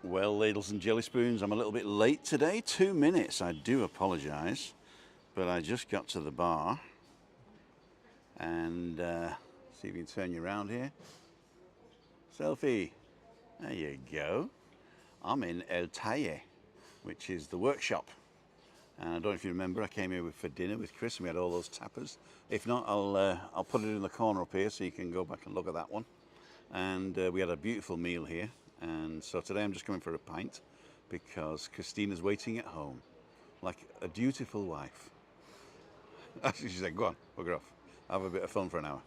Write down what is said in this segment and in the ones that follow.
Well, ladles and jelly spoons, I'm a little bit late today. 2 minutes, I do apologise. But I just got to the bar. And see if you can turn you around here. Selfie. There you go. I'm in El Talle, which is the workshop. And I don't know if you remember, I came here for dinner with Chris and we had all those tappers. If not, I'll put it in the corner up here so you can go back and look at that one. And we had a beautiful meal here. And so today I'm just coming for a pint because Christina's waiting at home like a dutiful wife. Actually, she said, go on, bugger off. Have a bit of fun for an hour.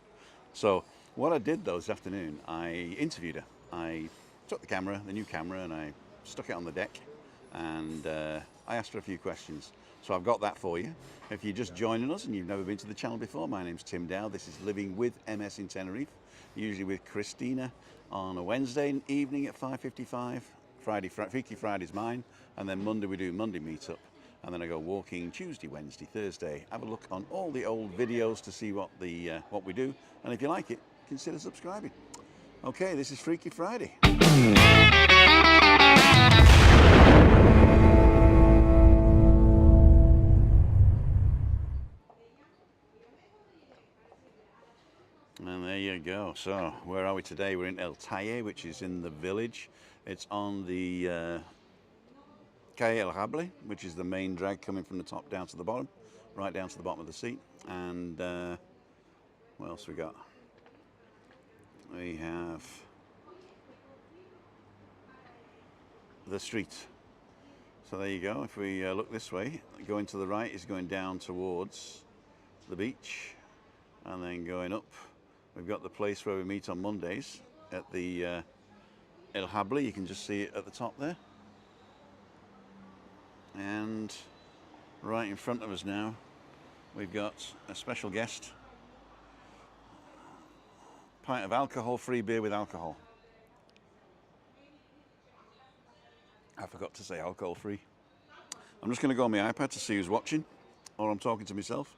So what I did though this afternoon, I interviewed her. I took the camera, the new camera, and I stuck it on the deck and I asked her a few questions. So I've got that for you. If you're just joining us and you've never been to the channel before, my name's Tim Dow. This is Living with MS in Tenerife, usually with Christina on a Wednesday evening at 5:55. Freaky Friday's mine, and then Monday we do Monday meetup. And then I go walking Tuesday, Wednesday, Thursday. Have a look on all the old videos to see what we do. And if you like it, consider subscribing. Okay, this is Freaky Friday. And there you go. So where are we today? We're in El Talle, which is in the village. It's on the Calle El Hable, which is the main drag coming from the top down to the bottom, right down to the bottom of the seat. And what else we got? We have the street. So there you go. If we look this way, going to the right is going down towards the beach, and then going up, we've got the place where we meet on Mondays at the El Hable. You can just see it at the top there. And right in front of us now, we've got a special guest. Pint of alcohol-free beer with alcohol. I forgot to say alcohol-free. I'm just going to go on my iPad to see who's watching, or I'm talking to myself.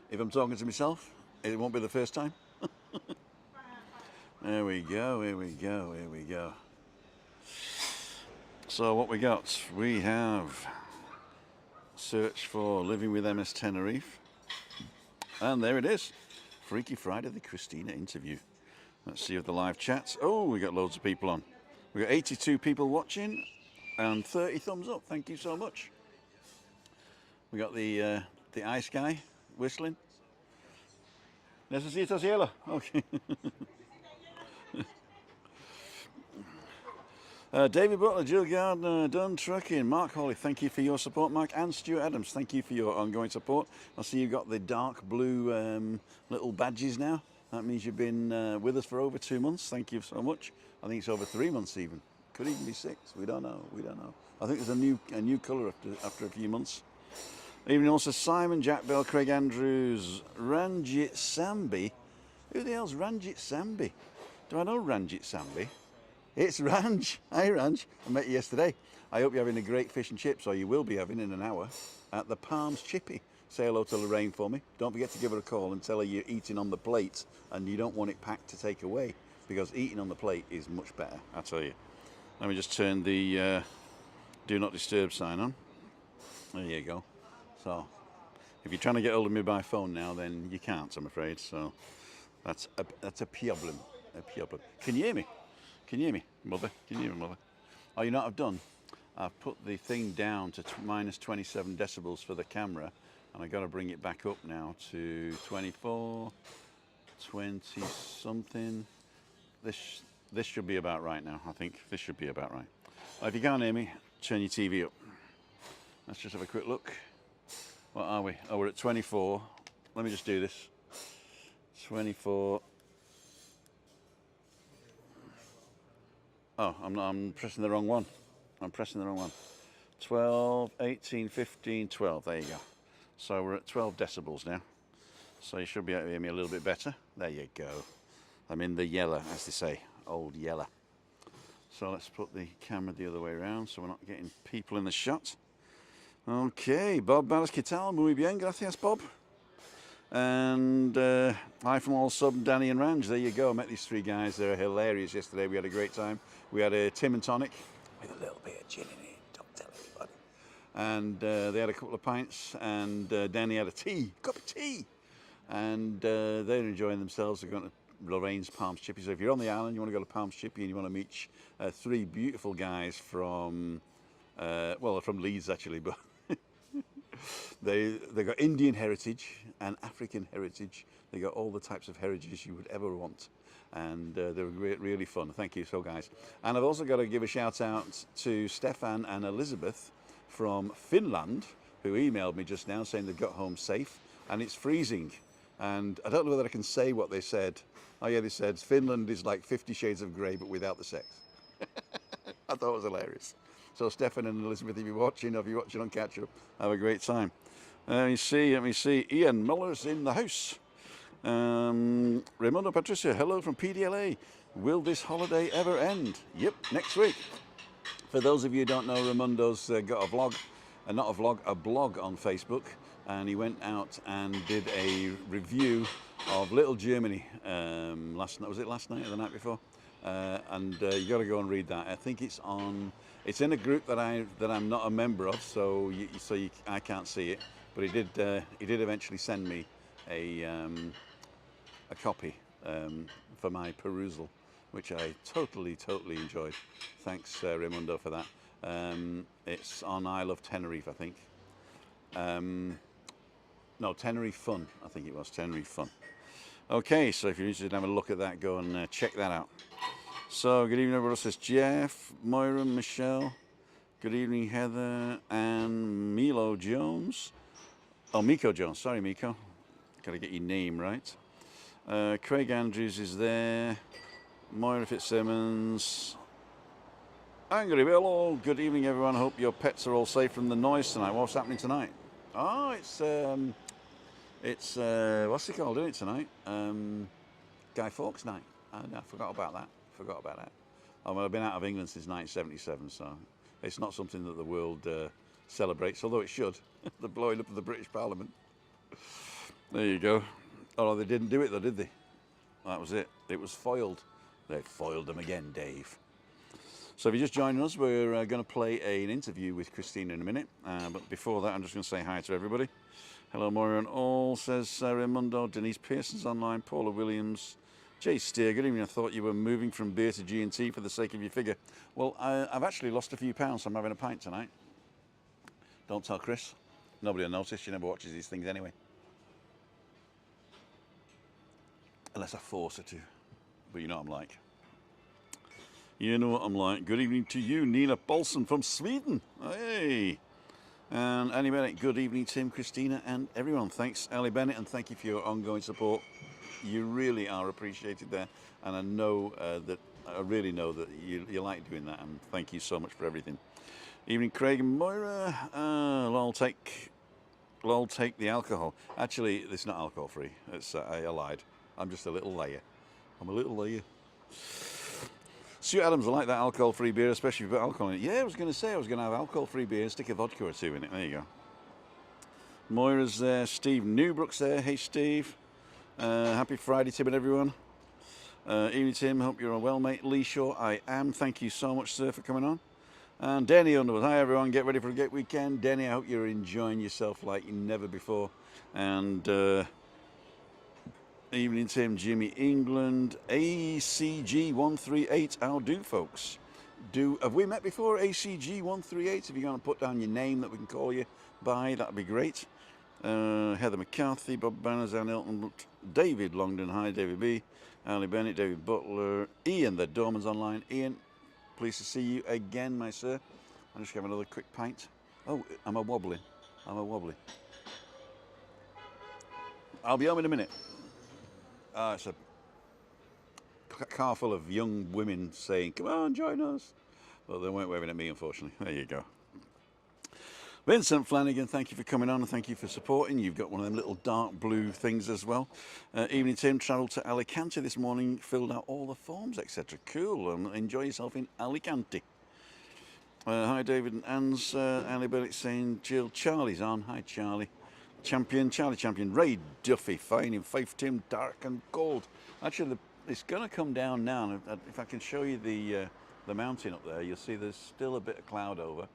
If I'm talking to myself, it won't be the first time. There we go, here we go, here we go. So what we got? We have search for Living with MS Tenerife. And there it is. Freaky Friday, the Christina interview. Let's see if the live chats. Oh, we got loads of people on. We got 82 people watching and 30 thumbs up. Thank you so much. We got the ice guy whistling. Necesito cielo. Okay. David Butler, Jill Gardner, Dunn Trucking, Mark Hawley, thank you for your support, Mark, and Stuart Adams, thank you for your ongoing support. I see you've got the dark blue little badges now. That means you've been with us for over 2 months. Thank you so much. I think it's over 3 months even. Could even be 6. We don't know. We don't know. I think there's a new colour after a few months. Evening also Simon, Jack Bell, Craig Andrews, Ranjit Sambi. Who the hell's Ranjit Sambi? Do I know Ranjit Sambi? It's Ranj. Hi Ranj. I met you yesterday. I hope you're having a great fish and chips, or you will be having in an hour, at the Palms Chippy. Say hello to Lorraine for me. Don't forget to give her a call and tell her you're eating on the plate and you don't want it packed to take away, because eating on the plate is much better, I tell you. Let me just turn the do not disturb sign on. There you go. So if you're trying to get hold of me by phone now, then you can't, I'm afraid. So that's a problem. A problem. Can you hear me? Can you hear me, mother? Can you hear me, mother? Oh, you know what I've done? I've put the thing down to minus 27 decibels for the camera, and I've got to bring it back up now to 24, 20 something. This should be about right now, I think. This should be about right. If you can't hear me, turn your TV up. Let's just have a quick look. What are we? Oh, we're at 24. Let me just do this. 24. Oh, I'm pressing the wrong one. I'm pressing the wrong one. 12, 18, 15, 12. There you go. So we're at 12 decibels now. So you should be able to hear me a little bit better. There you go. I'm in the yellow, as they say. Old yellow. So let's put the camera the other way around so we're not getting people in the shot. Okay, Bob Ballas, ¿qué tal? Muy bien, gracias, Bob. And hi from all sub, Danny and Ranj. There you go. I met these three guys. They're hilarious yesterday. We had a great time. We had a Tim and tonic with a little bit of gin in it. Don't tell anybody. And they had a couple of pints. And Danny had a cup of tea. And they're enjoying themselves. They're going to Lorraine's Palms Chippy. So if you're on the island, you want to go to Palms Chippy and you want to meet three beautiful guys from, well, they're from Leeds actually, but they got Indian heritage and African heritage. They got all the types of heritage you would ever want. And they were really fun. Thank you, so guys. And I've also got to give a shout out to Stefan and Elizabeth from Finland, who emailed me just now saying they got home safe. And it's freezing. And I don't know whether I can say what they said. Oh yeah, they said Finland is like 50 Shades of Grey, but without the sex. I thought it was hilarious. So Stefan and Elizabeth, if you're watching on Catch Up, have a great time. Let me see. Ian Miller's in the house. Raimundo Patricia, hello from PDLA. Will this holiday ever end? Yep, next week. For those of you who don't know, Raimundo's got a blog on Facebook. And he went out and did a review of Little Germany last night. Was it last night or the night before? And you got to go and read that. I think it's in a group that I'm not a member of, so I can't see it. But he did eventually send me a copy for my perusal, which I totally enjoyed. Thanks, Raimundo, for that. It's on I Love Tenerife, I think. No, Tenerife Fun. I think it was Tenerife Fun. Okay, so if you're interested in having a look at that, go and check that out. So, good evening, everyone. Says Jeff, Moira, Michelle. Good evening, Heather and Milo Jones. Oh, Miko Jones. Sorry, Miko. Got to get your name right. Craig Andrews is there. Moira Fitzsimmons. Angry Willow. Good evening, everyone. Hope your pets are all safe from the noise tonight. What's happening tonight? Oh, it's what's it called, isn't it, tonight? Guy Fawkes night. I forgot about that. Well, I've been out of England since 1977, so it's not something that the world celebrates, although it should. The blowing up of the British Parliament. There you go. Oh, they didn't do it though, did they? That was it. It was foiled. They foiled them again, Dave. So if you're just joining us, we're going to play an interview with Christina in a minute. But before that, I'm just going to say hi to everybody. Hello, Moira and all, says Raimundo. Denise Pearson's online. Paula Williams. Jay Steer, good evening. I thought you were moving from beer to G&T for the sake of your figure. Well, I've actually lost a few pounds, so I'm having a pint tonight. Don't tell Chris. Nobody will notice. She never watches these things anyway. Unless I force her to. But you know what I'm like. You know what I'm like. Good evening to you, Nina Bolson from Sweden. Hey. And Annie Bennett, good evening, Tim, Christina, and everyone. Thanks, Ellie Bennett, and thank you for your ongoing support. You really are appreciated there. And I know I really know that you like doing that, and thank you so much for everything. Evening, Craig and Moira. I'll take the alcohol. Actually, it's not alcohol free. I lied. I'm just a little liar. I'm a little liar. Stuart Adams, I like that alcohol-free beer, especially if you put alcohol in it. Yeah, I was going to have alcohol-free beer and stick a vodka or two in it. There you go. Moira's there. Steve Newbrook's there. Hey, Steve. Happy Friday, Tim and everyone. Evening, Tim. Hope you're well, mate. Lee Shaw, I am. Thank you so much, sir, for coming on. And Denny Underwood. Hi, everyone. Get ready for a great weekend. Denny, I hope you're enjoying yourself like never before. And evening, Tim. Jimmy England. ACG138. How do, folks? Have we met before, ACG138? If you're going to put down your name that we can call you by, that'd be great. Heather McCarthy, Bob Banners, Ann Elton, David Longdon. Hi, David B. Ali Bennett, David Butler. Ian, the Dorman's online. Ian, pleased to see you again, my sir. I'm just going to have another quick pint. Oh, am I wobbling? I'll be home in a minute. It's a car full of young women saying, come on, join us. Well, they weren't waving at me, unfortunately. There you go. Vincent Flanagan, thank you for coming on and thank you for supporting. You've got one of them little dark blue things as well. Evening, Tim. Travelled to Alicante this morning, filled out all the forms, etc. Cool. Enjoy yourself in Alicante. Hi, David and Anne's. Ali Bennett saying, Jill, Charlie's on. Hi, Charlie. Champion, Charlie Champion, Ray Duffy, fine in Faith Tim, dark and cold. Actually, it's going to come down now. And if I can show you the mountain up there, you'll see there's still a bit of cloud over.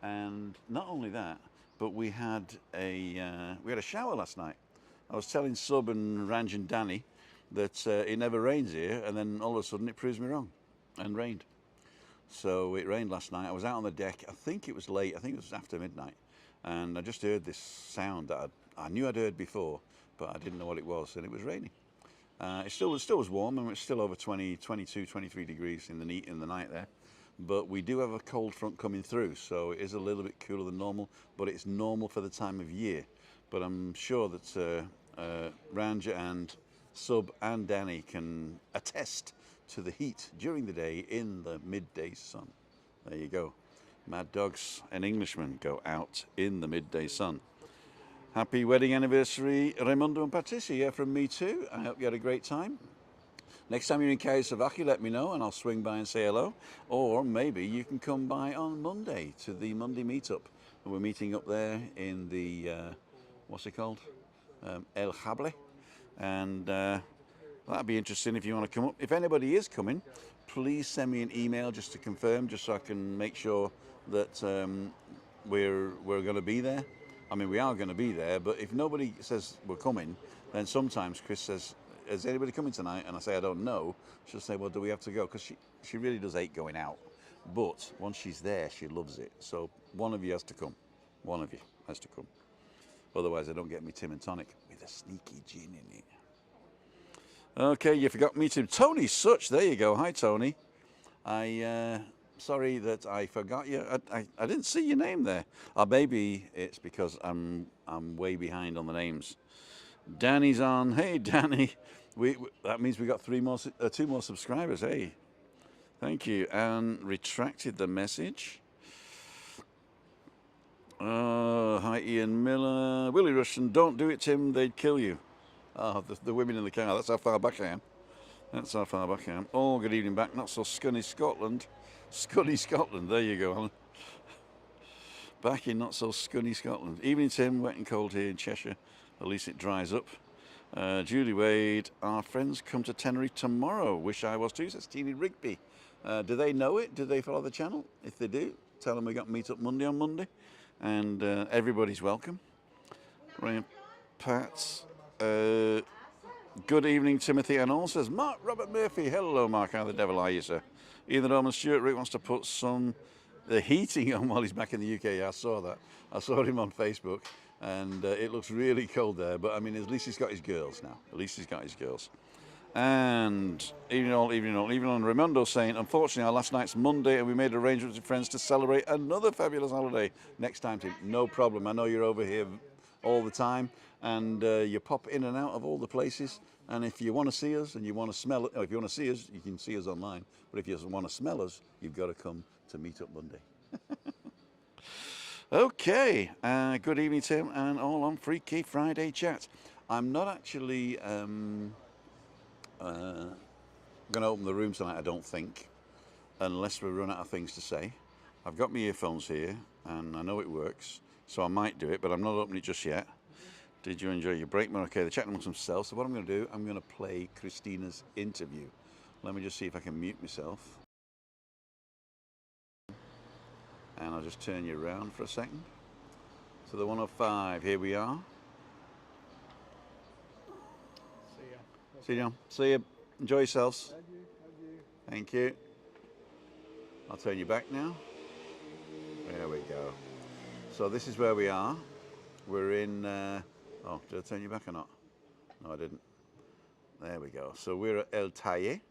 And not only that, but we had a shower last night. I was telling Sub and Ranj and Danny that it never rains here, and then all of a sudden it proves me wrong, and rained. So it rained last night. I was out on the deck. I think it was late. I think it was after midnight, and I just heard this sound that I knew I'd heard before, but I didn't know what it was, and it was raining. It still was warm, and it's still over 20, 22, 23 degrees in the night there. But we do have a cold front coming through, so it is a little bit cooler than normal, but it's normal for the time of year. But I'm sure that Ranja and Sub and Danny can attest to the heat during the day in the midday sun. There you go. Mad dogs and Englishmen go out in the midday sun. Happy wedding anniversary, Raimundo and Patricia, from me too. I hope you had a great time. Next time you're in Karasavaki, let me know and I'll swing by and say hello. Or maybe you can come by on Monday to the Monday meetup. We're meeting up there in the, what's it called? El Jable. And that'd be interesting if you want to come up. If anybody is coming, please send me an email just to confirm, just so I can make sure that we're going to be there. I mean, we are going to be there, but if nobody says we're coming, then sometimes Chris says, is anybody coming tonight? And I say, I don't know. She'll say, well, do we have to go? Because she really does hate going out. But once she's there, she loves it. So one of you has to come. One of you has to come. Otherwise, I don't get me Tim and Tonic with a sneaky gin in it. Okay, you forgot me too. Tony Such, there you go. Hi, Tony. Sorry that I forgot you. I didn't see your name there. Or maybe it's because I'm way behind on the names. Danny's on. Hey, Danny. That means we got two more subscribers. Hey, thank you. And retracted the message. Hi, Ian Miller. Willie Russian. Don't do it, Tim. They'd kill you. Oh, the women in the car. That's how far back I am. That's how far back I am. Oh, good evening back. Not so scunny Scotland. Scunny Scotland. There you go, Alan. Back in not so scunny Scotland. Evening, Tim. Wet and cold here in Cheshire. At least it dries up. Julie Wade. Our friends come to Tenerife tomorrow. Wish I was too, says Teeny Rigby. Do they know it? Do they follow the channel? If they do, tell them we got Meet Up Monday on Monday. And everybody's welcome. Ryan Pats. Good evening, Timothy. And all says Mark Robert Murphy. Hello, Mark. How the devil are you, sir? Ethan Roman Stewart. Rick wants to put the heating on while he's back in the UK. I saw that. I saw him on Facebook. And it looks really cold there. But, I mean, at least he's got his girls now. At least he's got his girls. And evening all. Raimundo saying, unfortunately, our last night's Monday and we made arrangements with friends to celebrate another fabulous holiday next time, Tim. No problem. I know you're over here all the time. And you pop in and out of all the places. And if you want to see us and you want to smell it, if you want to see us, you can see us online. But if you want to smell us, you've got to come to Meet Up Monday. Okay, good evening, Tim, and all on Freaky Friday chat. I'm not actually going to open the room tonight, I don't think, unless we run out of things to say. I've got my earphones here, and I know it works, so I might do it, but I'm not opening it just yet. Did you enjoy your break? Okay, they're chatting amongst themselves, so what I'm going to do, I'm going to play Christina's interview. Let me just see if I can mute myself. And I'll just turn you around for a second. So the 105, here we are. See ya. See you. See you. Enjoy yourselves. Thank you. I'll turn you back now. There we go. So this is where we are. We're in, oh, did I turn you back or not? No, I didn't. There we go. So we're at El Talle,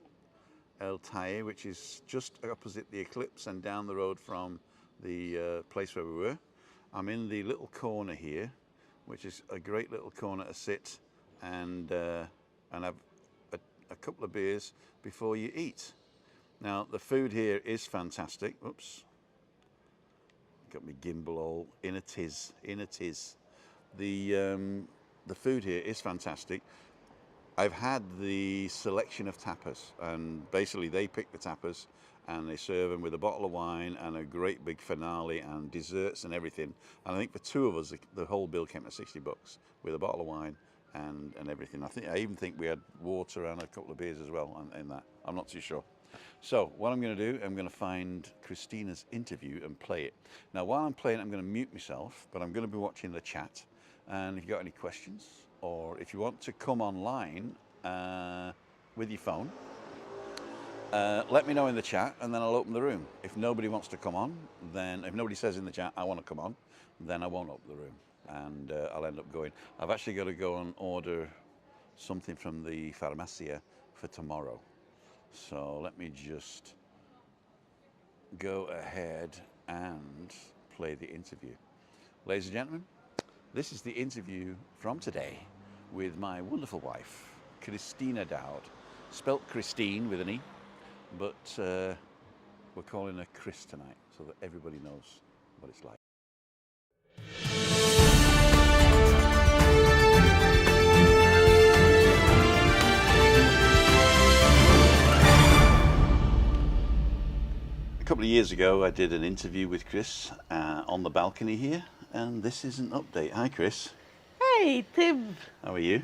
which is just opposite the Eclipse and down the road from the place where we were. I'm in the little corner here, which is a great little corner to sit and have a couple of beers before you eat. Now the food here is fantastic. Oops, got my gimbal all in a tiz. The food here is fantastic. I've had the selection of tapas, and basically they pick the tapas and they serve them with a bottle of wine and a great big finale and desserts and everything. And I think for two of us, the whole bill came to $60 with a bottle of wine and everything. I even think we had water and a couple of beers as well in that. I'm not too sure. So what I'm going to do, I'm going to find Christina's interview and play it. Now while I'm playing, I'm going to mute myself, but I'm going to be watching the chat. And if you've got any questions, or if you want to come online with your phone, let me know in the chat, and then I'll open the room. If nobody wants to come on, then if nobody says in the chat, I want to come on, then I won't open the room, and I'll end up going. I've actually got to go and order something from the farmacia for tomorrow. So let me just go ahead and play the interview. Ladies and gentlemen, this is the interview from today with my wonderful wife, Christina Dowd. Spelt Christine with an E, but we're calling her Chris tonight so that everybody knows what it's like. A couple of years ago, I did an interview with Chris on the balcony here, and this is an update. Hi, Chris. Hey, Tim. How are you?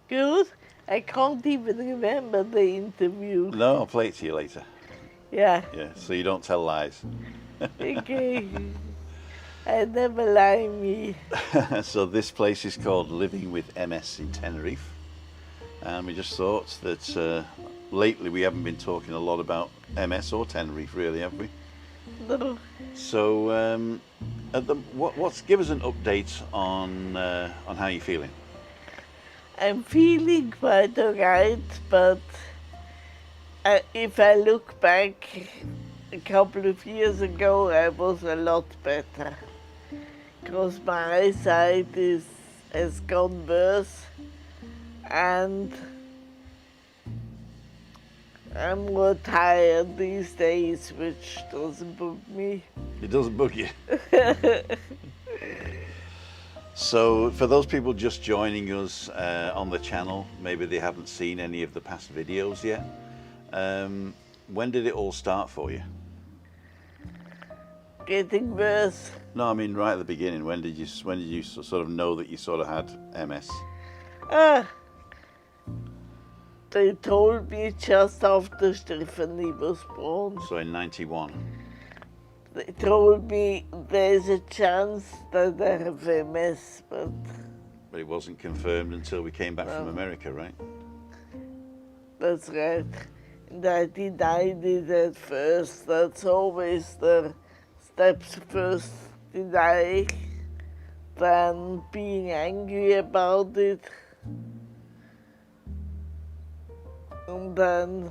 Good. I can't even remember the interview. No, I'll play it to you later. Yeah. Yeah, so you don't tell lies. Okay. I never lie me. So this place is called Living with MS in Tenerife. And we just thought that lately we haven't been talking a lot about MS or Tenerife, really, have we? No. So, give us an update on how you're feeling. I'm feeling quite alright, but if I look back a couple of years ago, I was a lot better. Because my eyesight has gone worse, and I'm more tired these days, which doesn't bug me. It doesn't bug you. So for those people just joining us on the channel, maybe they haven't seen any of the past videos yet, when did it all start for you? Getting worse. No, I mean right at the beginning. When did you sort of know that you sort of had MS? They told me just after Stephanie was born. So in '91. They told me there's a chance that I have MS, but it wasn't confirmed until we came back from America, right? That's right. And I denied it at first. That's always the steps first, deny, then being angry about it, and then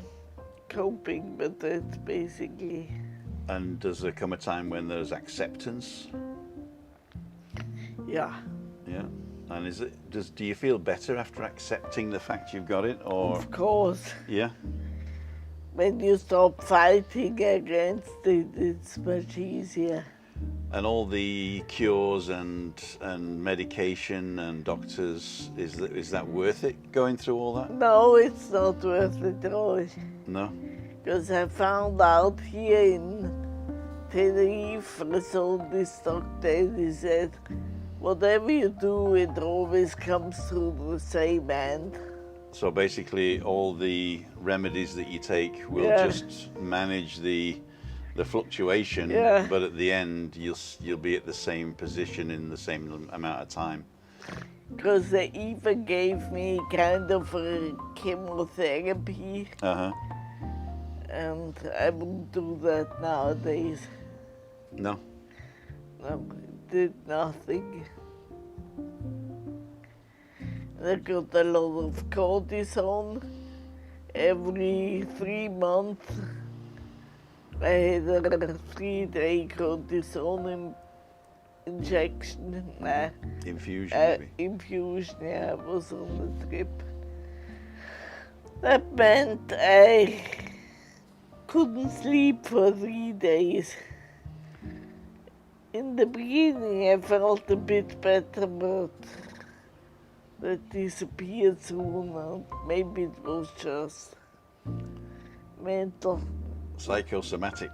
coping with it, basically. And does there come a time when there's acceptance? Yeah. Yeah. And do you feel better after accepting the fact you've got it, or? Of course. Yeah. When you stop fighting against it, it's much easier. And all the cures and medication and doctors, is that worth it, going through all that? No, it's not worth it at all. No? Because I found out here in Tenerife, I saw this doctor and he said, whatever you do, it always comes through the same end. So basically all the remedies that you take will just manage the fluctuation, but at the end you'll be at the same position in the same amount of time. Because they even gave me kind of a chemotherapy. And I wouldn't do that nowadays. No? No, it did nothing. I got a lot of cortisone. Every 3 months I had a 3-day cortisone injection. Infusion, maybe? Infusion, yeah, I was on the trip. That meant I couldn't sleep for 3 days. In the beginning I felt a bit better, but that disappeared soon, and maybe it was just mental. Psychosomatic.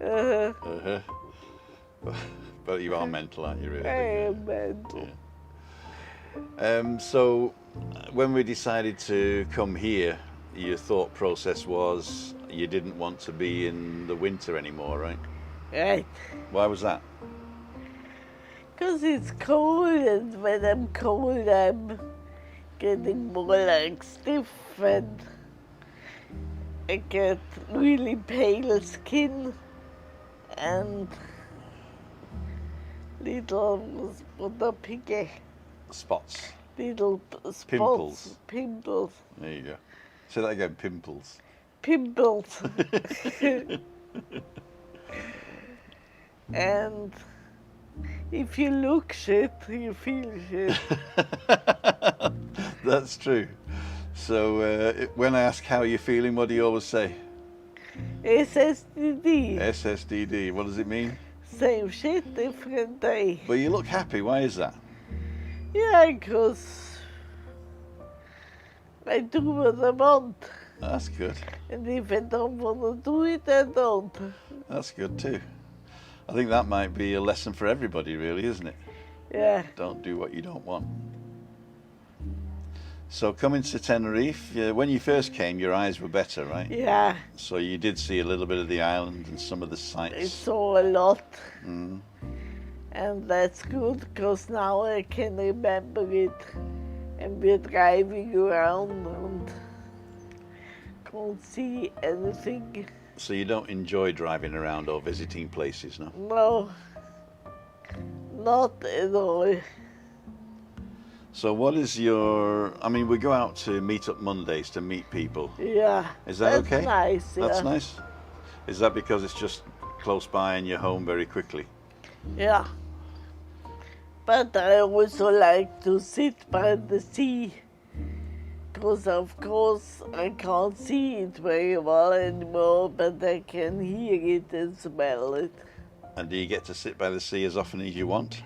Uh, Uh-huh. But you are mental, aren't you, really? I am mental. So when we decided to come here, your thought process was you didn't want to be in the winter anymore, right? Right. Why was that? Because it's cold, and when I'm cold, I'm getting more like stiff, and I get really pale skin and little, what are picky? Spots. Little spots, Pimples. pimples, There you go. Say that again, pimples. pimples. And if you look shit, you feel shit. That's true. So when I ask how you're feeling, what do you always say? SSDD. SSDD. What does it mean? Same shit, different day. But you look happy. Why is that? Yeah, because I do what I want. That's good. And if I don't want to do it, I don't. That's good too. I think that might be a lesson for everybody, really, isn't it? Yeah. Don't do what you don't want. So coming to Tenerife, when you first came, your eyes were better, right? Yeah. So you did see a little bit of the island and some of the I sights. saw a lot. Mm. And that's good, because now I can remember it. And we're driving around and can't see anything. So you don't enjoy driving around or visiting places, no? No, not at all. So what is your... I mean, we go out to meet up Mondays to meet people. Yeah. Is that that's okay? Nice, yeah. That's nice? Is that because it's just close by and you're home very quickly? Yeah. But I also like to sit by the sea, because of course I can't see it very well anymore, but I can hear it and smell it. And do you get to sit by the sea as often as you want?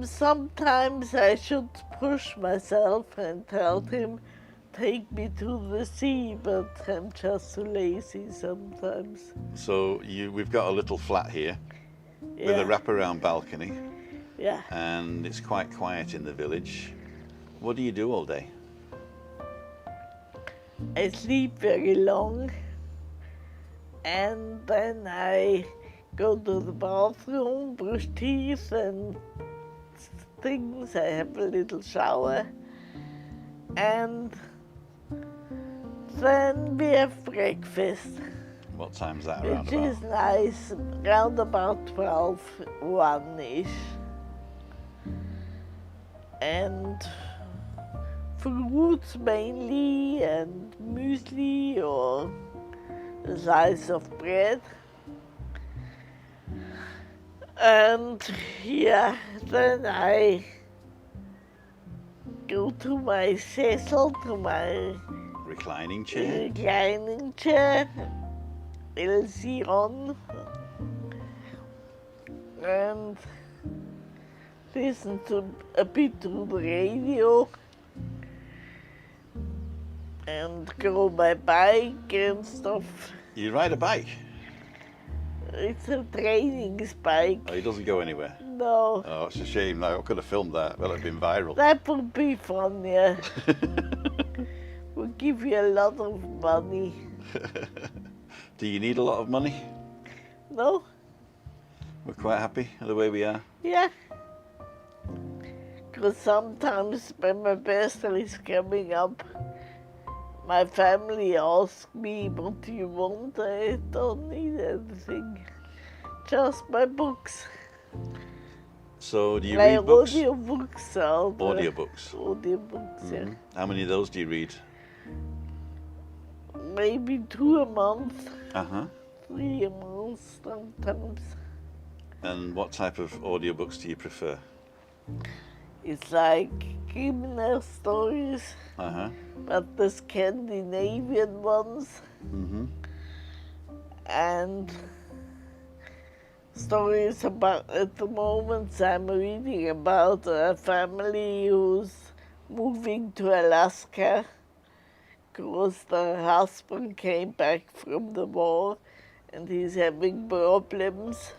Sometimes I should push myself and tell him, take me to the sea, but I'm just too lazy sometimes. So we've got a little flat here with a Yeah. wraparound balcony, Yeah. and it's quite quiet in the village. What do you do all day? I sleep very long, and then I go to the bathroom, brush teeth and things. I have a little shower, and then we have breakfast, What time's that around which about? is nice, round about 12, 1-ish. And fruits mainly, and muesli or a slice of bread. And yeah, then I go to my sessel, to my Reclining chair? reclining chair, El Sillon, and listen to a bit to the radio, and go my bike and stuff. You ride a bike? It's a training bike. Oh, it doesn't go anywhere. No, Oh, it's a shame. I could have filmed that. Well, it'd been viral. that would be fun, yeah. Will give you a lot of money. Do you need a lot of money? No? We're quite happy the way we are. Yeah. Because sometimes when my birthday is coming up, my family asks me, what do you want? I don't need anything. Just my books. So do you My read books? audiobooks are the Audiobooks. audiobooks, yeah. How many of those do you read? Maybe 2 a month, Uh-huh. 3 a month sometimes. And what type of audiobooks do you prefer? It's like criminal stories, Uh-huh. but the Scandinavian ones. Mm-hmm. And stories about, at the moment I'm reading about a family who's moving to Alaska because the husband came back from the war and he's having problems.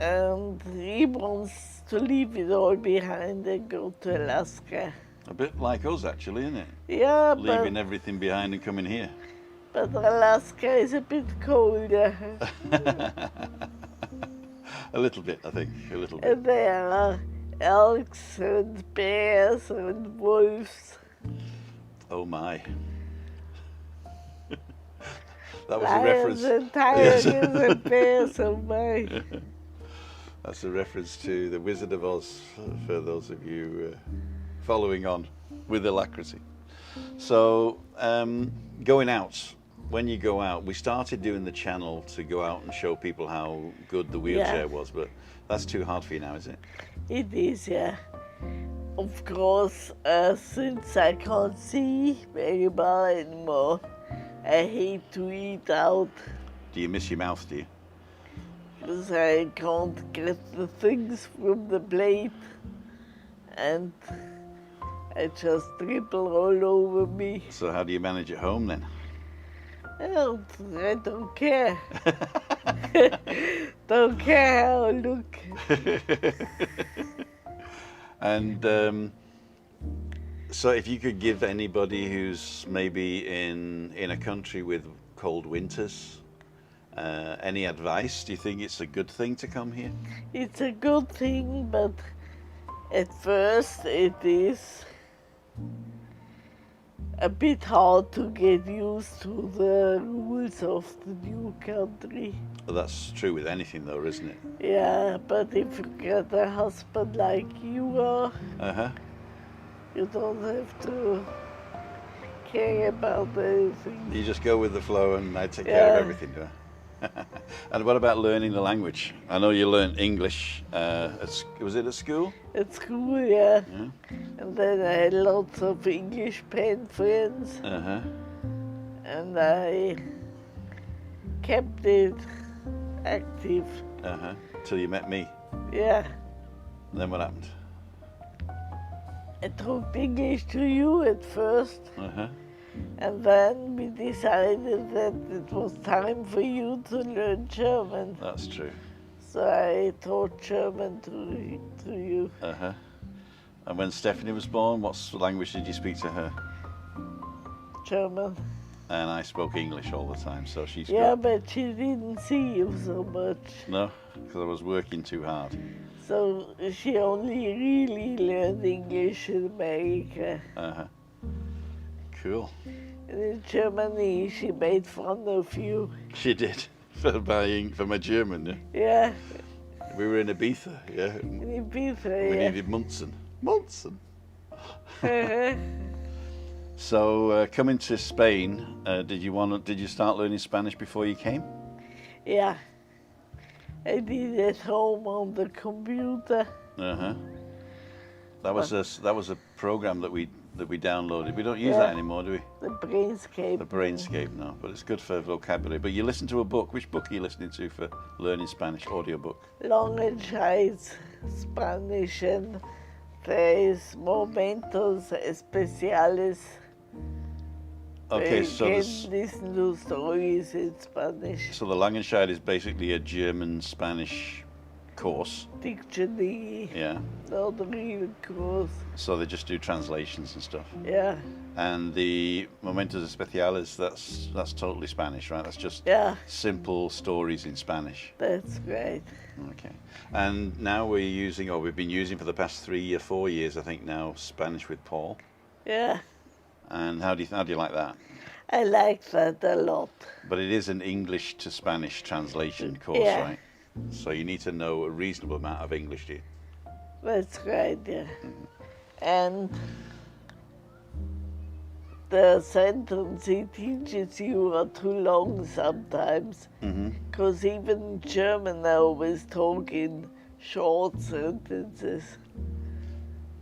And he wants to leave it all behind and go to Alaska. A bit like us, actually, isn't it? Yeah, Leaving everything behind and coming here. but Alaska is a bit colder. A little bit, I think. A little bit. And there are elks and bears and wolves. Oh my. That was Lions a reference. and tigers and bears, oh my. That's a reference to The Wizard of Oz, for those of you following on with alacrity. So, going out, when you go out, we started doing the channel to go out and show people how good the wheelchair was, but that's too hard for you now, is it? It is, yeah. Of course, since I can't see very well anymore, I hate to eat out. Do you miss your mouth, do you? Because I can't get the things from the plate and I just dribble all over me. So how do you manage at home then? Well, I don't care. Don't care how I look. And so if you could give anybody who's maybe in a country with cold winters any advice, do you think it's a good thing to come here? It's a good thing, but at first it is a bit hard to get used to the rules of the new country. Well, that's true with anything though, isn't it? Yeah, but if you get a husband like you are, you don't have to care about anything. You just go with the flow and I take care of everything, do I? And what about learning the language? I know you learned English, was it at school? At school, yeah. And then I had lots of English pen friends. And I kept it active. Till you met me. Yeah. And then what happened? I talked English to you at first. And then we decided that it was time for you to learn German. That's true. So I taught German to you. And when Stephanie was born, what language did you speak to her? German. And I spoke English all the time, so she's but she didn't see you so much. No, because I was working too hard. So she only really learned English in America. Cool. And in Germany, she made fun of you. She did, for my German, yeah? Yeah. We were in Ibiza, yeah? In Ibiza, We needed Munson. So, coming to Spain, did you start learning Spanish before you came? Yeah. I did it at home on the computer. That was a program that we downloaded. We don't use that anymore, do we? The Brainscape. The Brainscape, no, but it's good for vocabulary. But you listen to a book. Which book are you listening to for learning Spanish? Audiobook. Long and Shide's Spanish, and there is Momentos Especiales. Okay, so you can listen to stories in Spanish. So the Langenscheid is basically a German-Spanish course. Dictionary. Yeah. Not a real course. So they just do translations and stuff. Yeah. And the Momentos Especiales, that's totally Spanish, right? That's just simple stories in Spanish. That's right. Okay. And now we've been using for the past 3 or 4 years, I think now, Spanish with Paul. Yeah. And how do you like that? I like that a lot. But it is an English to Spanish translation course, right? So you need to know a reasonable amount of English, do you? That's right, yeah. And the sentence he teaches you are too long sometimes. Because even in German I always talk in short sentences.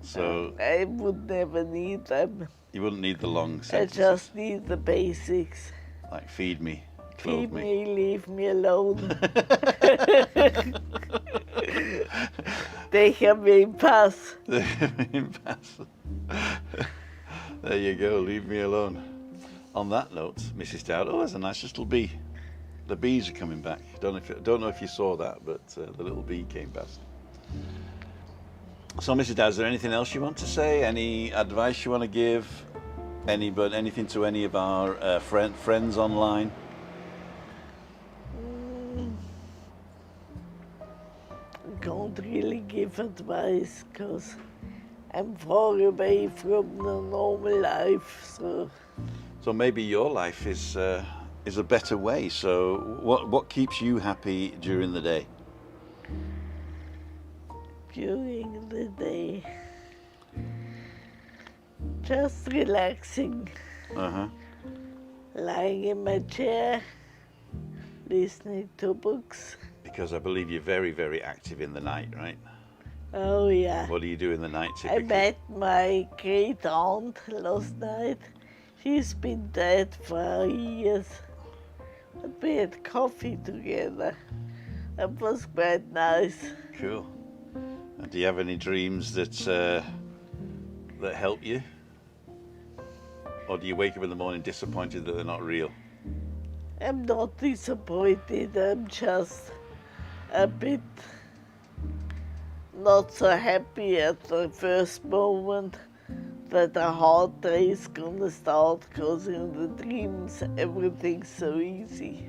So I would never need them. You wouldn't need the long sentences. I just need the basics. Like feed me. Keep Clothe me. me, leave me alone. Déjame en paz. There you go, leave me alone. On that note, Mrs. Dowd, oh, there's a nice little bee. The bees are coming back. Don't know if you saw that, but the little bee came past. So, Mrs. Dowd, is there anything else you want to say? Any advice you want to give? Anything to any of our friends online? Can't really give advice because I'm far away from the normal life. So maybe your life is a better way. So what keeps you happy during the day? During the day, just relaxing, lying in my chair, listening to books. Because I believe you're very, very active in the night, right? Oh yeah. What do you do in the night I typically? met my great aunt last night. She's been dead for years. But we had coffee together. That was quite nice. Cool. And do you have any dreams that help you? Or do you wake up in the morning disappointed that they're not real? I'm not disappointed, I'm just a bit not so happy at the first moment that a hard day is gonna start, because in the dreams everything's so easy.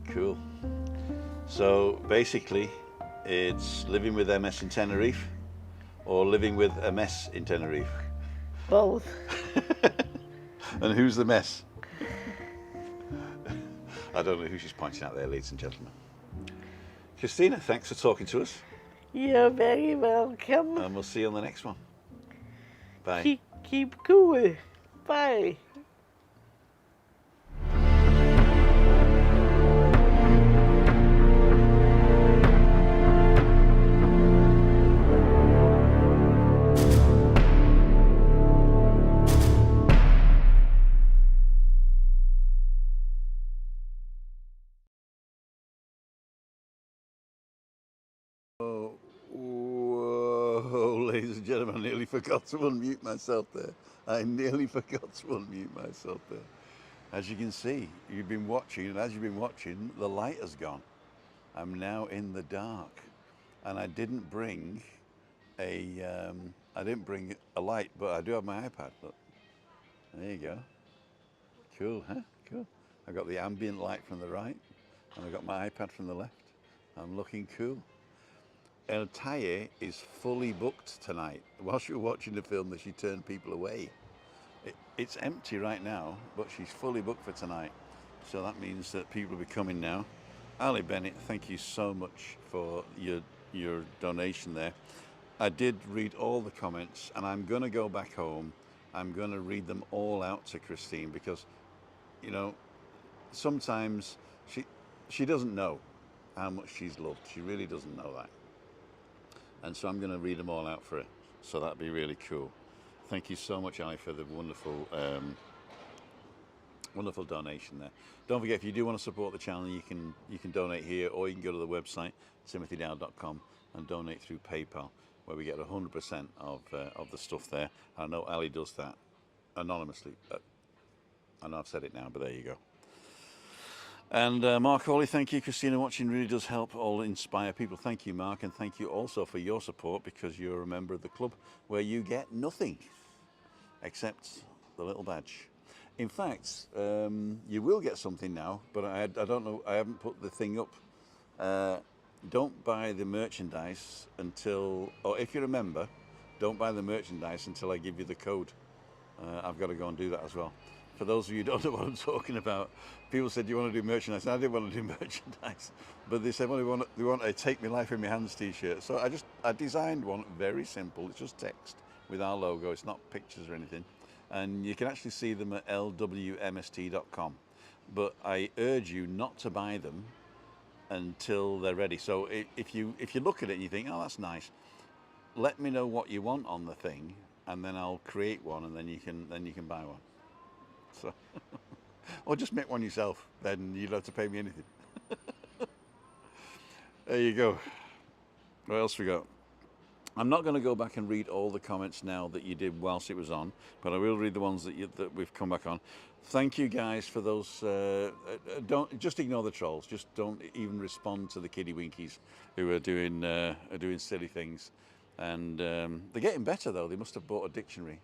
Cool. So basically, it's living with MS in Tenerife or living with a mess in Tenerife. Both. And who's the mess? I don't know who she's pointing out there, ladies and gentlemen. Christina, thanks for talking to us. You're very welcome. And we'll see you on the next one. Bye. Keep cool. Bye. Whoa, ladies and gentlemen, I nearly forgot to unmute myself there. I nearly forgot to unmute myself there. As you can see, you've been watching, and as you've been watching, the light has gone. I'm now in the dark, and I didn't bring a light, but I do have my iPad. Look, there you go. Cool, huh? Cool. I've got the ambient light from the right, and I've got my iPad from the left. I'm looking cool. El Talle is fully booked tonight. Whilst you were watching the film, that she turned people away. It's empty right now, but she's fully booked for tonight. So that means that people will be coming now. Ali Bennett, thank you so much for your donation there. I did read all the comments, and I'm going to go back home. I'm going to read them all out to Christine, because, you know, sometimes she doesn't know how much she's loved. She really doesn't know that. And so I'm going to read them all out for her. So that'd be really cool. Thank you so much, Ali, for the wonderful wonderful donation there. Don't forget, if you do want to support the channel, you can donate here, or you can go to the website timothydowd.com and donate through PayPal, where we get 100% of the stuff there. I know Ali does that anonymously. I know I've said it now, but there you go. And Mark Hawley, thank you. Christina, watching really does help all inspire people. Thank you, Mark, and thank you also for your support, because you're a member of the club where you get nothing except the little badge. In fact, you will get something now, but I don't know, I haven't put the thing up. Don't buy the merchandise until, or if you're a member, don't buy the merchandise until I give you the code. I've got to go and do that as well. For those of you who don't know what I'm talking about, people said, do you want to do merchandise? And I didn't want to do merchandise, but they said, well, they want a Take My Life in My Hands t-shirt. So I designed one very simple. It's just text with our logo. It's not pictures or anything. And you can actually see them at lwmst.com. But I urge you not to buy them until they're ready. So if you look at it and you think, oh, that's nice, let me know what you want on the thing, and then I'll create one, and then you can buy one. So Or just make one yourself, then you don't have to pay me anything. There you go. What else we got? I'm not going to go back and read all the comments now that you did whilst it was on, but I will read the ones that we've come back on. Thank you guys for those. Don't just ignore the trolls. Just don't even respond to the kiddie winkies who are doing silly things. And they're getting better though. They must have bought a dictionary.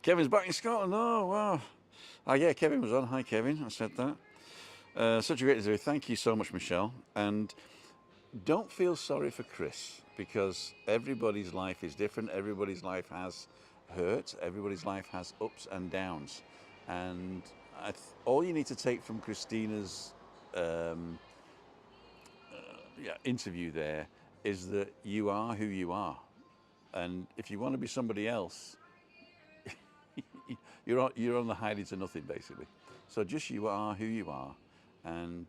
Kevin's back in Scotland. Oh wow. Oh yeah, Kevin was on. Hi Kevin. I said that. Such a great day. Thank you so much, Michelle. And don't feel sorry for Chris, because everybody's life is different. Everybody's life has hurt. Everybody's life has ups and downs. And all you need to take from Christina's interview there is that you are who you are. And if you want to be somebody else, you're on the hiding to nothing, basically. So just you are who you are, and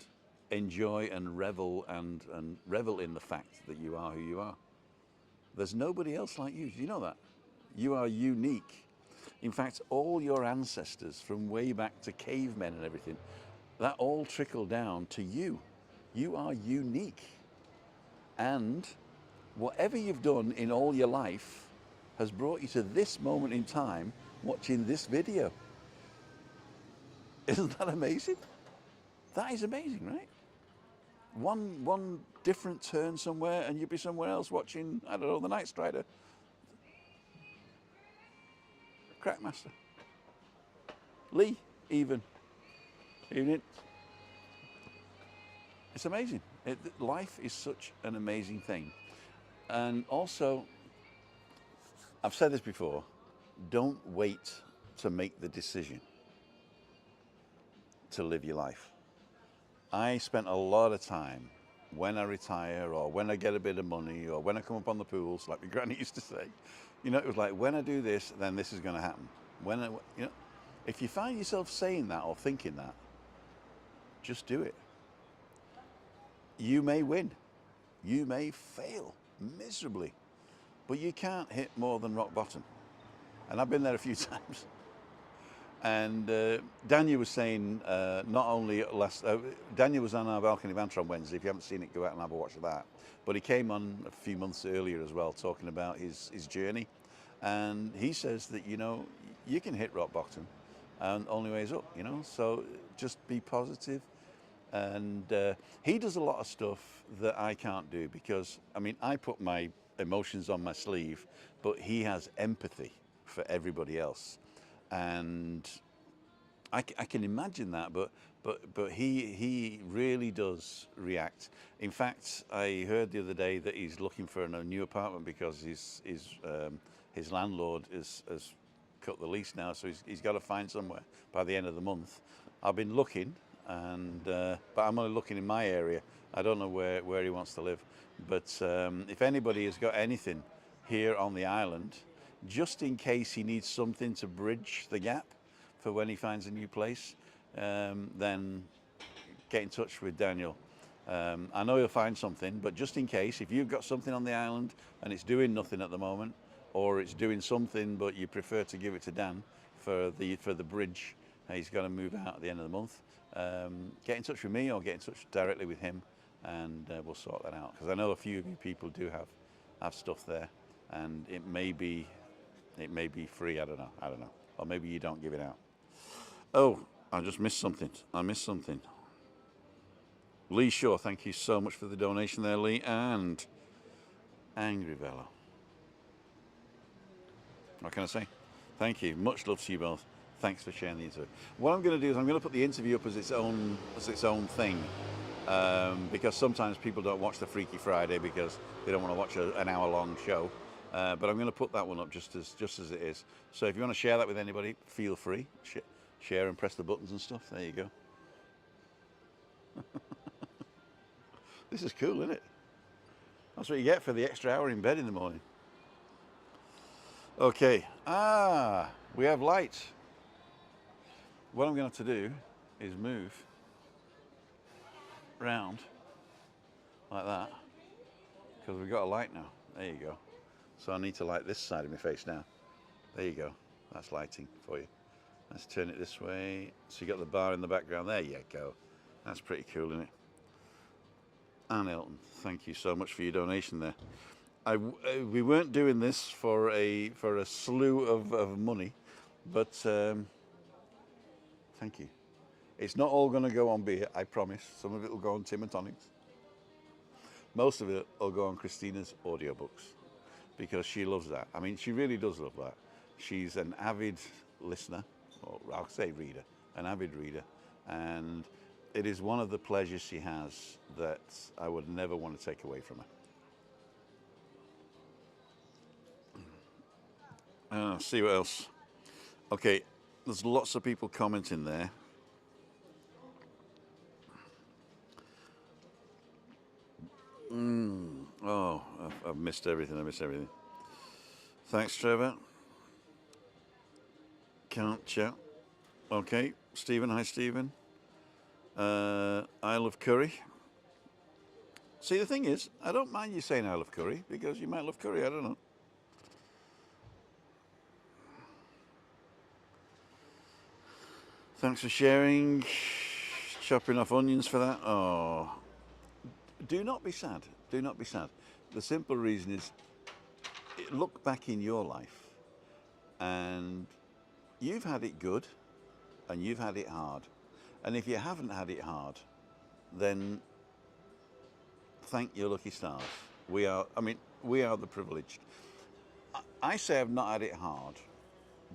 enjoy and revel in the fact that you are who you are. There's nobody else like you. Do you know that? You are unique. In fact, all your ancestors from way back to cavemen and everything, that all trickled down to you. You are unique. And whatever you've done in all your life has brought you to this moment in time watching this video. Isn't that amazing? That is amazing, right? One different turn somewhere and you'd be somewhere else watching, I don't know, the Night Strider. Crackmaster. Lee, even. Evening. It's amazing. Life is such an amazing thing. And also, I've said this before, don't wait to make the decision to live your life. I spent a lot of time when I retire or when I get a bit of money or when I come up on the pools, like my granny used to say, you know, it was like, when I do this, then this is going to happen. If you find yourself saying that or thinking that, just do it. You may win. You may fail miserably, but you can't hit more than rock bottom. And I've been there a few times. And Daniel was saying, Daniel was on our balcony banter on Wednesday. If you haven't seen it, go out and have a watch of that. But he came on a few months earlier as well, talking about his journey. And he says that, you know, you can hit rock bottom and only way is up, you know. So just be positive. And he does a lot of stuff that I can't do because, I mean, I put my emotions on my sleeve, but he has empathy for everybody else. And I can imagine that, but he really does react. In fact, I heard the other day that he's looking for a new apartment because his landlord has cut the lease now, so he's got to find somewhere by the end of the month. I've been looking, but I'm only looking in my area. I don't know where he wants to live. But if anybody has got anything here on the island, just in case he needs something to bridge the gap for when he finds a new place, then get in touch with Daniel. I know he'll find something, but just in case, if you've got something on the island and it's doing nothing at the moment, or it's doing something but you prefer to give it to Dan for the bridge, he's got to move out at the end of the month, get in touch with me or get in touch directly with him, and we'll sort that out. Because I know a few of you people do have stuff there, and it may be free. I don't know, or maybe you don't give it out. Oh, I just missed something. Lee Shaw, thank you so much for the donation there, Lee. And Angry Velo. What can I say? Thank you. Much love to you both. Thanks for sharing the interview. What I'm going to do is I'm going to put the interview up as its own thing, because sometimes people don't watch the Freaky Friday because they don't want to watch an hour-long show. But I'm going to put that one up just as it is. So if you want to share that with anybody, feel free. Share and press the buttons and stuff. There you go. This is cool, isn't it? That's what you get for the extra hour in bed in the morning. Okay. We have light. What I'm going to have to do is move round like that, because we've got a light now. There you go. So I need to light this side of my face now. There you go. That's lighting for you. Let's turn it this way. So you got the bar in the background. There you go. That's pretty cool, isn't it? Anne Elton, thank you so much for your donation there. We weren't doing this for a slew of money, but thank you. It's not all going to go on beer, I promise. Some of it will go on Tim and Tonics. Most of it will go on Christina's audiobooks because she loves that. I mean, she really does love that. She's an avid listener, or I'll say reader, an avid reader, and it is one of the pleasures she has that I would never want to take away from her. See what else. Okay, there's lots of people commenting there. Oh, I've missed everything. Thanks, Trevor. Can't chat. Okay, Stephen. Hi, Stephen. I love curry. See, the thing is, I don't mind you saying I love curry because you might love curry. I don't know. Thanks for sharing. Chopping off onions for that. Oh, do not be sad. Do not be sad. The simple reason is, look back in your life, and you've had it good, and you've had it hard. And if you haven't had it hard, then thank your lucky stars. We are the privileged. I say I've not had it hard,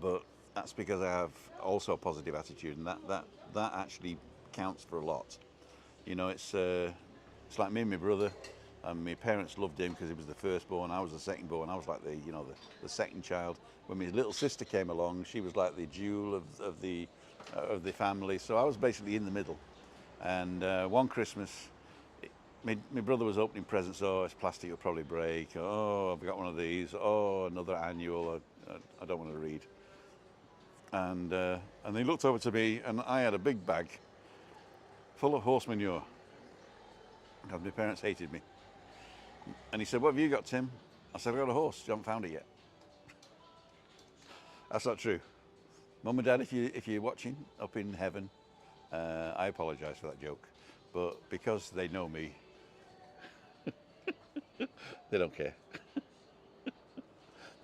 but that's because I have also a positive attitude, and that actually counts for a lot. You know, it's like me and my brother, and my parents loved him because he was the firstborn. I was the secondborn. I was like the second child. When my little sister came along, she was like the jewel of the family. So I was basically in the middle. And one Christmas, my brother was opening presents. Oh, it's plastic, it'll probably break. Oh, I've got one of these. Oh, another annual. I don't want to read. And he looked over to me, and I had a big bag full of horse manure because my parents hated me. And he said, "What have you got, Tim?" I said, "I've got a horse. You haven't found it yet." That's not true. Mum and Dad, if you're watching up in heaven, I apologise for that joke. But because they know me, they don't care.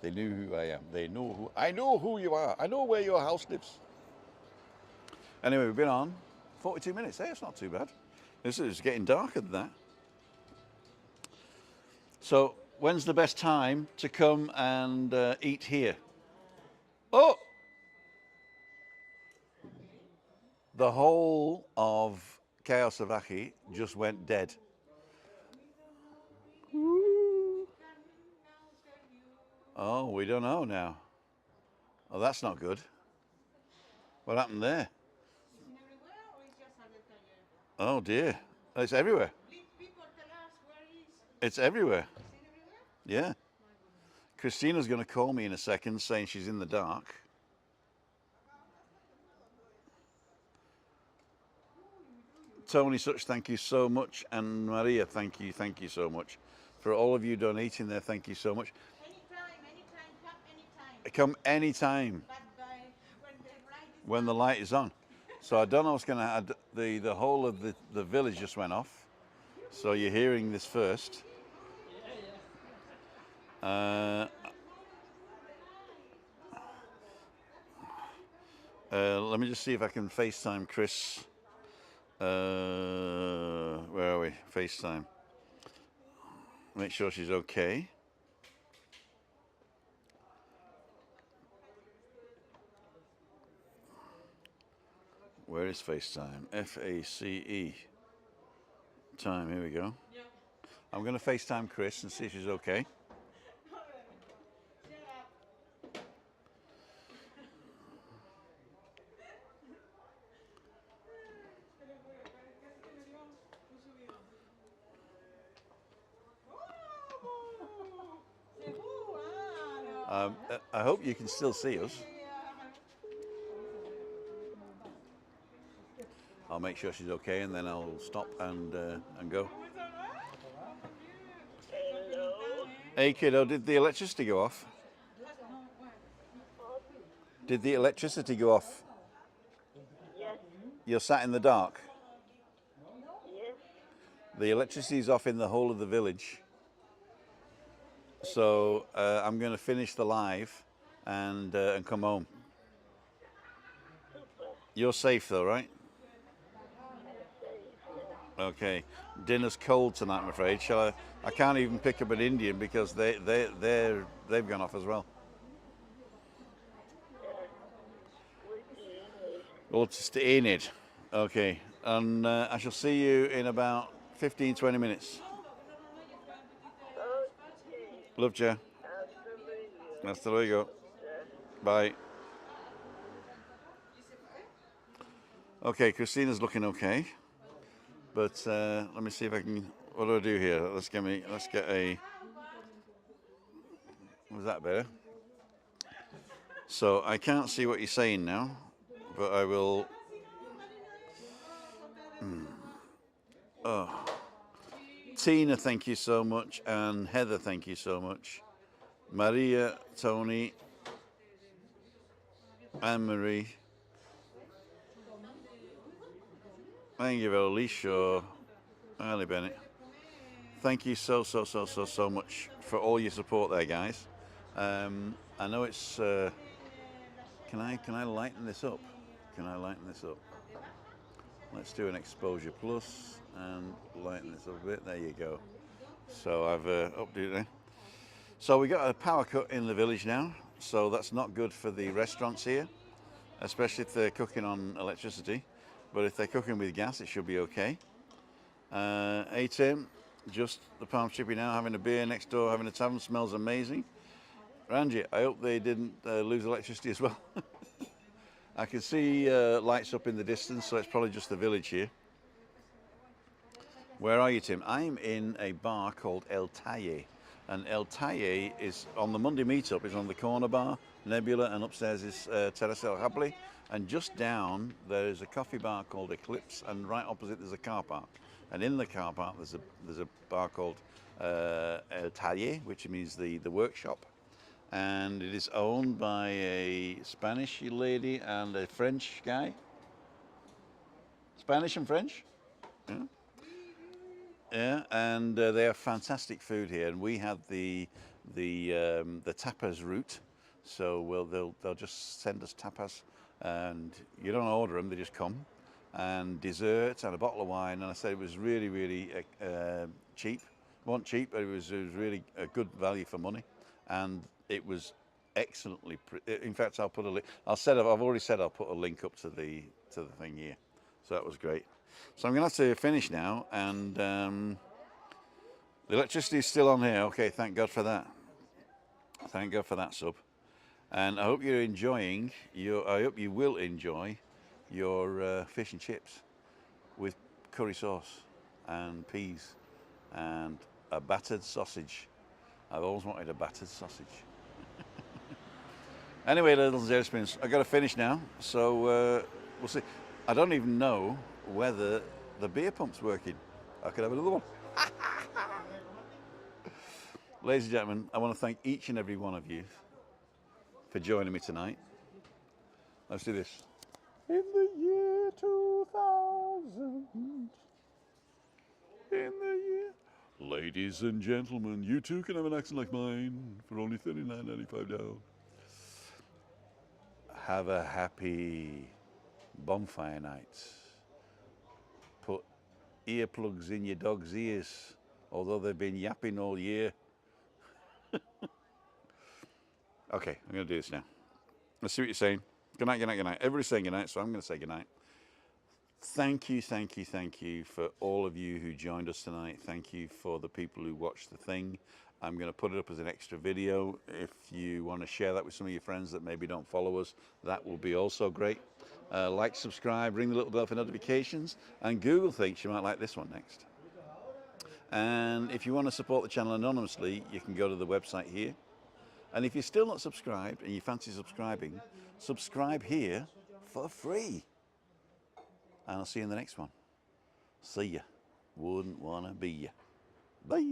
They knew who I am. I know who you are. I know where your house lives. Anyway, we've been on 42 minutes. Hey, it's not too bad. This is getting darker than that. So, when's the best time to come and eat here? Oh! The whole of Chaos Savaki just went dead. Oh, we don't know now. Oh, that's not good. What happened there? Oh dear. It's everywhere. It's everywhere. Yeah. Christina's going to call me in a second saying she's in the dark. Tony Such, thank you so much. And Maria, thank you so much. For all of you donating there, thank you so much. Come anytime. When the light is on. So I don't know what's going to happen. The whole of the village just went off. So you're hearing this first. Let me just see if I can FaceTime Chris. Where are we? FaceTime. Make sure she's okay. Where is FaceTime? FACE. Time, here we go. I'm going to FaceTime Chris and see if she's okay. I hope you can still see us. I'll make sure she's okay, and then I'll stop and go. Hey kiddo, did the electricity go off? Did the electricity go off? You're sat in the dark. Yes. The electricity's off in the whole of the village. So I'm going to finish the live and come home. Super. You're safe though, right? I'm safe. Yeah. Okay. Dinner's cold tonight, I'm afraid. Shall I? I can't even pick up an Indian because they've gone off as well. Yeah. Sleepy English. Well, just in it. Okay. And I shall see you in about 15, 20 minutes. Okay. Love you. Hasta luego. Hasta luego. Yeah. Bye. Okay, Christina's looking okay. But let me see if I can. What do I do here? Let's get a. Was that better? So I can't see what you're saying now, but I will. Oh, Tina, thank you so much, and Heather, thank you so much. Maria, Tony, Anne Marie, thank you, Alicia, Ali Bennett. Thank you so much for all your support there, guys. I know it's. Can I lighten this up? Can I lighten this up? Let's do an exposure plus and lighten this up a bit. There you go. So I've updated it. So we got a power cut in the village now. So that's not good for the restaurants here, especially if they're cooking on electricity. But if they're cooking with gas, it should be okay. Hey Tim, just the Palm Chippy now, having a beer next door, having a tavern, smells amazing. Ranji, I hope they didn't lose electricity as well. I can see lights up in the distance, so it's probably just the village here. Where are you, Tim? I'm in a bar called El Talle. And El Talle is on the Monday meetup, is on the corner bar, Nebula, and upstairs is Terrace El Habli. And just down, there's a coffee bar called Eclipse, and right opposite there's a car park. And in the car park, there's a bar called El Talle, which means the workshop. And it is owned by a Spanish lady and a French guy. Spanish and French? Yeah. Yeah, and they have fantastic food here, and we have the tapas route. So they'll just send us tapas, and you don't order them; they just come, and dessert and a bottle of wine. And I said it was really cheap. It wasn't cheap, but it was really a good value for money, and it was excellently. In fact, I've already said I'll put a link up to the thing here. So that was great. So I'm going to have to finish now, and the electricity is still on here. Okay, thank God for that. Thank God for that, sub. And I hope you're enjoying I hope you will enjoy your fish and chips with curry sauce and peas and a battered sausage. I've always wanted a battered sausage. Anyway, little Zerspins, I've got to finish now, so we'll see. I don't even know whether the beer pump's working. I could have another one. Ladies and gentlemen, I want to thank each and every one of you for joining me tonight. Let's do this. In the year 2000, in the year... Ladies and gentlemen, you too can have an accent like mine for only $39.95 now. Have a happy bonfire night. Put earplugs in your dog's ears, although they've been yapping all year. Okay, I'm going to do this now. Let's see what you're saying. Good night, good night, good night. Everybody's saying good night, so I'm going to say good night. Thank you for all of you who joined us tonight. Thank you for the people who watched the thing. I'm going to put it up as an extra video. If you want to share that with some of your friends that maybe don't follow us, that will be also great. Like, subscribe, ring the little bell for notifications, and Google thinks you might like this one next. And if you want to support the channel anonymously, you can go to the website here. And if you're still not subscribed and you fancy subscribing, subscribe here for free. And I'll see you in the next one. See ya. Wouldn't want to be ya. Bye.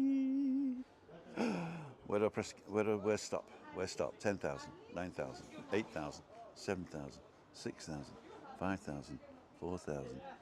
Where do I press? Where stop? Where stop? 10,000, 9,000, 8,000, 7,000, 6,000, 5,000, 4,000.